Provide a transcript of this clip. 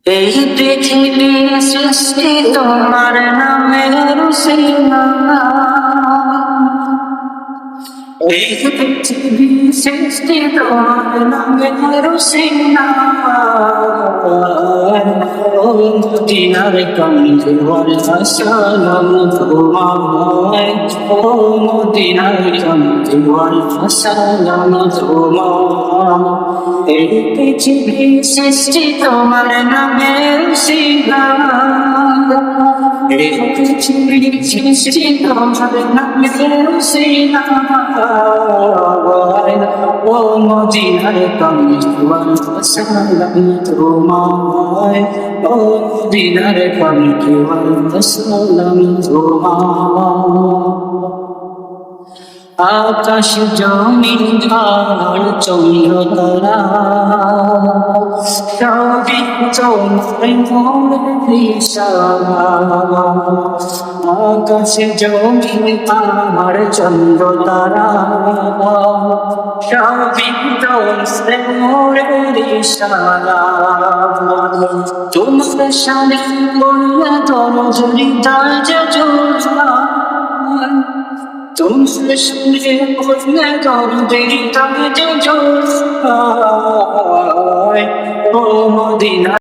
এই পৃথিবী সৃষ্টি তোমার নামের রুসিনা, এই পৃথিবী সৃষ্টি তোমার নামের রুসিনা। ও মদিনার কমলে ওয়ালা সালাম তোমায়, ও মদিনার কমলে ওয়ালা সালাম তোমায়। এই পৃথিবী সৃষ্টি তোমার নামের রুসিনা, এই পৃথিবী সৃষ্টি তোমার নামের রুসিনা। ও মদিনার কমলে ওয়ালা সালাম তোমায়, ও মদিনার কমলে ওয়ালা সালাম তোমায়। আকাশ জমিন আর চন্দ্র তারা সবই তোমার মোর ইশারা। আকাশ জমিন আর চন্দ্র তারা সবই তোমার মোর ইশারা। তোমার সামনে বললে তোর হৃদয় যে জোড়া, तुमसे सुने बोलने गौरी तब जो ओ मदीना।